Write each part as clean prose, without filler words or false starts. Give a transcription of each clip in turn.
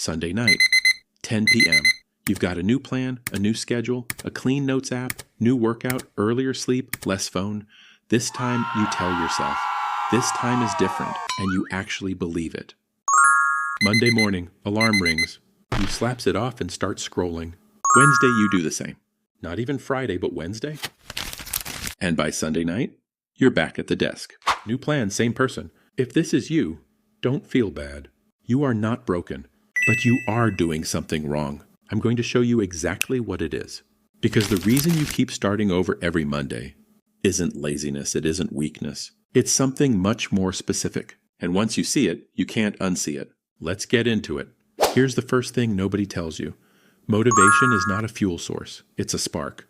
Sunday night, 10 p.m. You've got a new plan, a new schedule, a clean notes app, new workout, earlier sleep, less phone. This time you tell yourself, this time is different, and you actually believe it. Monday morning, alarm rings. You slaps it off and start scrolling. Wednesday, you do the same. Not even Friday, but Wednesday. And by Sunday night, you're back at the desk. New plan, same person. If this is you, don't feel bad. You are not broken, but you are doing something wrong. I'm going to show you exactly what it is. Because the reason you keep starting over every Monday isn't laziness, it isn't weakness. It's something much more specific. And once you see it, you can't unsee it. Let's get into it. Here's the first thing nobody tells you. Motivation is not a fuel source, it's a spark.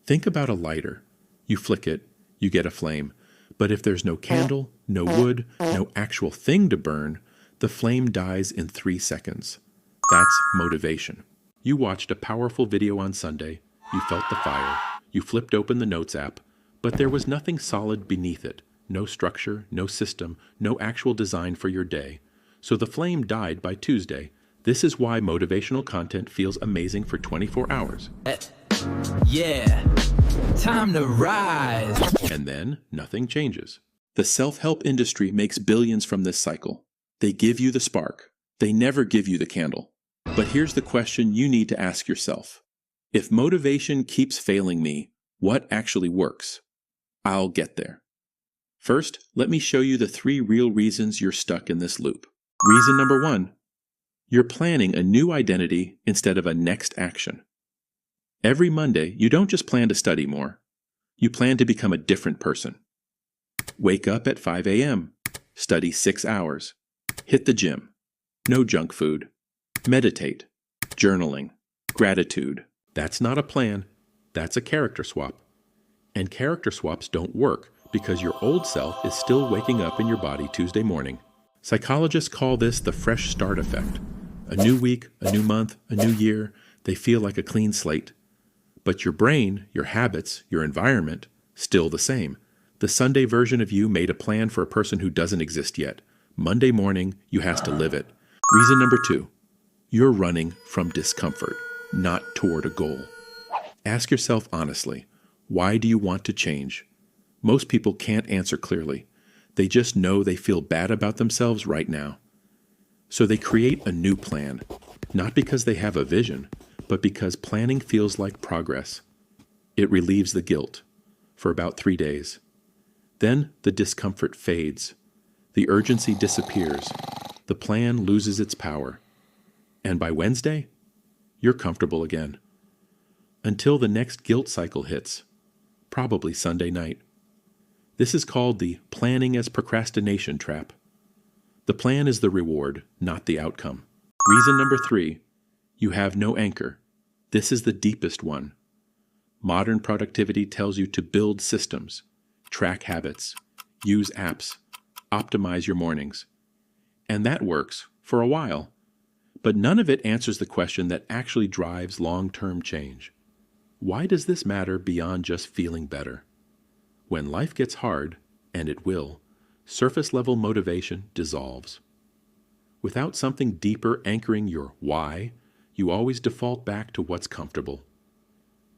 Think about a lighter. You flick it, you get a flame. But if there's no candle, no wood, no actual thing to burn, the flame dies in 3 seconds. That's motivation. You watched a powerful video on Sunday, you felt the fire, you flipped open the Notes app, but there was nothing solid beneath it. No structure, no system, no actual design for your day. So the flame died by Tuesday. This is why motivational content feels amazing for 24 hours. Yeah, time to rise. And then nothing changes. The self-help industry makes billions from this cycle. They give you the spark. They never give you the candle. But here's the question you need to ask yourself. If motivation keeps failing me, what actually works? I'll get there. First, let me show you the 3 real reasons you're stuck in this loop. Reason number 1. You're planning a new identity instead of a next action. Every Monday, you don't just plan to study more. You plan to become a different person. Wake up at 5 a.m. Study 6 hours. Hit the gym. No junk food. Meditate. Journaling. Gratitude. That's not a plan. That's a character swap. And character swaps don't work because your old self is still waking up in your body Tuesday morning. Psychologists call this the fresh start effect. A new week, a new month, a new year, they feel like a clean slate. But your brain, your habits, your environment, still the same. The Sunday version of you made a plan for a person who doesn't exist yet. Monday morning, you has to live it. Reason number 2. You're running from discomfort, not toward a goal. Ask yourself honestly, why do you want to change? Most people can't answer clearly. They just know they feel bad about themselves right now. So they create a new plan, not because they have a vision, but because planning feels like progress. It relieves the guilt for about 3 days. Then the discomfort fades. The urgency disappears. The plan loses its power. And by Wednesday, you're comfortable again. Until the next guilt cycle hits, probably Sunday night. This is called the planning as procrastination trap. The plan is the reward, not the outcome. Reason number 3, you have no anchor. This is the deepest one. Modern productivity tells you to build systems, track habits, use apps, optimize your mornings. And that works for a while. But none of it answers the question that actually drives long-term change. Why does this matter beyond just feeling better? When life gets hard, and it will, surface-level motivation dissolves. Without something deeper anchoring your why, you always default back to what's comfortable.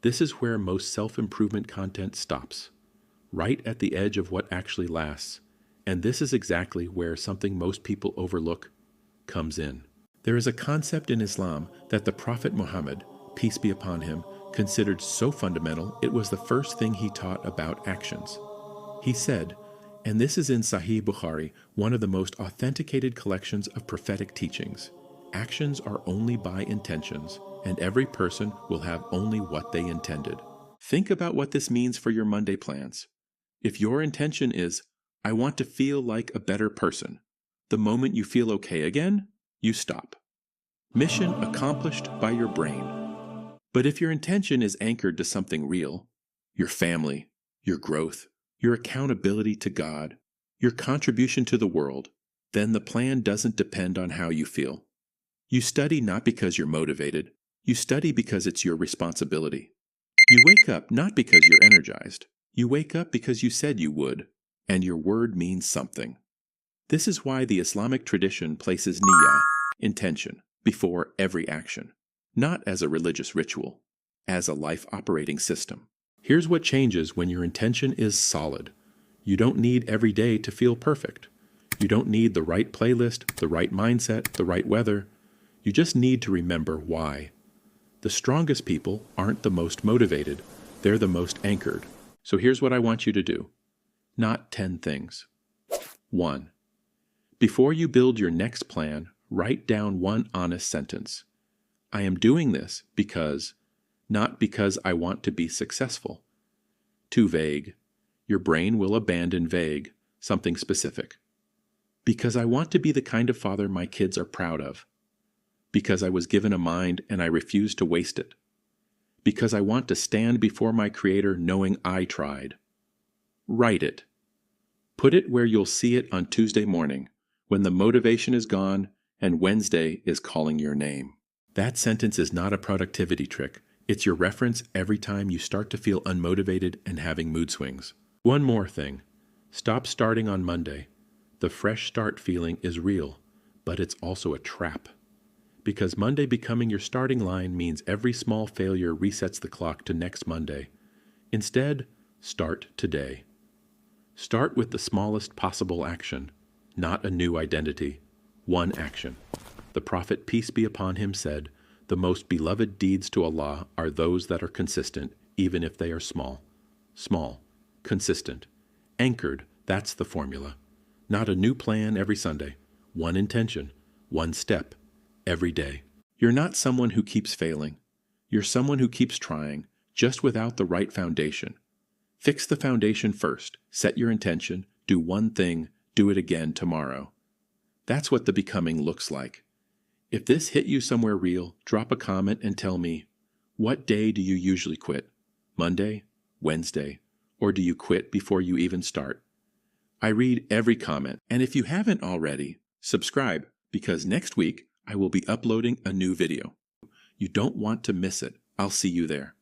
This is where most self-improvement content stops, right at the edge of what actually lasts. And this is exactly where something most people overlook comes in. There is a concept in Islam that the Prophet Muhammad, peace be upon him, considered so fundamental it was the first thing he taught about actions. He said, and this is in Sahih Bukhari, one of the most authenticated collections of prophetic teachings, actions are only by intentions, and every person will have only what they intended. Think about what this means for your Monday plans. If your intention is, I want to feel like a better person, the moment you feel okay again, you stop. Mission accomplished by your brain. But if your intention is anchored to something real, your family, your growth, your accountability to God, your contribution to the world, then the plan doesn't depend on how you feel. You study not because you're motivated, you study because it's your responsibility. You wake up not because you're energized, you wake up because you said you would, and your word means something. This is why the Islamic tradition places niyyah, intention, before every action, not as a religious ritual, as a life operating system. Here's what changes when your intention is solid. You don't need every day to feel perfect. You don't need the right playlist, the right mindset, the right weather. You just need to remember why. The strongest people aren't the most motivated, they're the most anchored. So here's what I want you to do. Not 10 things. 1. Before you build your next plan, write down one honest sentence. I am doing this because, not because I want to be successful. Too vague. Your brain will abandon vague, something specific. Because I want to be the kind of father my kids are proud of. Because I was given a mind and I refuse to waste it. Because I want to stand before my Creator knowing I tried. Write it. Put it where you'll see it on Tuesday morning, when the motivation is gone and Wednesday is calling your name. That sentence is not a productivity trick. It's your reference every time you start to feel unmotivated and having mood swings. One more thing. Stop starting on Monday. The fresh start feeling is real, but it's also a trap. Because Monday becoming your starting line means every small failure resets the clock to next Monday. Instead, start today. Start with the smallest possible action, not a new identity. One action. The prophet, peace be upon him, said, "The most beloved deeds to Allah are those that are consistent, even if they are small." Small, consistent, anchored, that's the formula. Not a new plan every Sunday. One intention, one step, every day. You're not someone who keeps failing. You're someone who keeps trying, just without the right foundation. Fix the foundation first, set your intention, do one thing, do it again tomorrow. That's what the becoming looks like. If this hit you somewhere real, drop a comment and tell me, what day do you usually quit? Monday? Wednesday? Or do you quit before you even start? I read every comment, and if you haven't already, subscribe, because next week I will be uploading a new video. You don't want to miss it. I'll see you there.